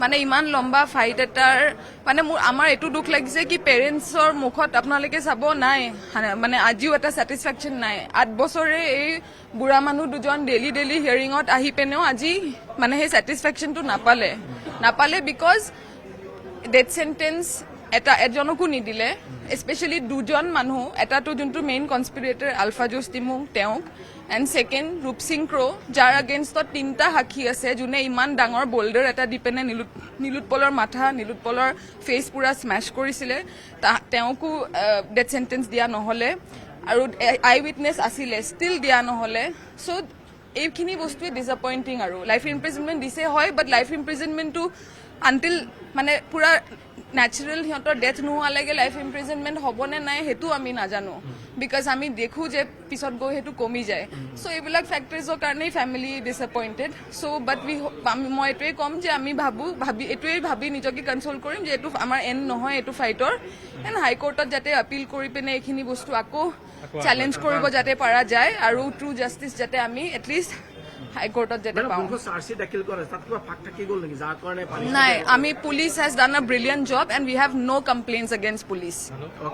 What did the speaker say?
মানে ইমান লম্বা ফাইট এটাৰ মানে আমাৰ এইটো দুখ লাগিছে কি পেৰেণ্টছৰ মুখত আপোনালোকে চাব নাই মানে আজিও এটা ছেটিছফেকশ্যন নাই 8 বছৰে এই বুঢ়া মানুহ দুজন ডেইলি হিয়াৰিঙত আহি পেনেও আজি মানে সেই ছেটিছফেকশ্যনটো নাপালে বিকজ ডেথ সেন্টেন্স এজনকো নিদিলে স্পেচিয়েলি দুজন মানুহ এটাটো যোনটো মেইন কনস্পিৰেটৰ আলফা জোছ টিমু তেওঁক এণ্ড ছেকেণ্ড ৰূপ সিং ক্ৰ' যাৰ এগেইনষ্টত 3টা সাক্ষী আছে যোনে ইমান ডাঙৰ বল্ডাৰ এটা দি পেনে নীলোৎপলৰ মাথা নীলোৎপলৰ ফেচ পুৰা স্মেছ কৰিছিলে তেওঁকো ডেথ সেন্টেন্স দিয়া নহ'লে আৰু আই উইটনেছ আছিলে ষ্টিল দিয়া নহ'লে চ' এইখিনি বস্তুৱে ডিসএপইণ্টিং আৰু লাইফ ইমপ্ৰিজনমেণ্ট দিছে হয় বাট লাইফ ইমপ্ৰিজনমেণ্টটো আনটিল মানে পুৰা ন্যাচাৰেল সিহঁতৰ ডেথ নোহোৱালৈকে লাইফ ইমপ্ৰিজনমেণ্ট হ'বনে নাই সেইটো আমি নাজানো বিকজ আমি দেখো যে পিছত গৈ সেইটো কমি যায় চ' এইবিলাক ফেক্টৰ্ছৰ কাৰণেই ফেমিলি ডিসএপইণ্টেড চ' বাট মই এইটোৱে ক'ম যে আমি এইটোৱে ভাবি নিজকে কনচল কৰিম যে এইটো আমাৰ এণ্ড নহয় এইটো ফাইটৰ এণ্ড হাইকোৰ্টত যাতে আপিল কৰি পিনে এইখিনি বস্তু আকৌ চেলেঞ্জ কৰিব যাতে পৰা যায় আৰু ট্ৰু জাষ্টিচ যাতে আমি এটলিষ্ট হাইকোৰ্টত যাতে পাওঁ নাই আমি police has done a brilliant job and we have no complaints against police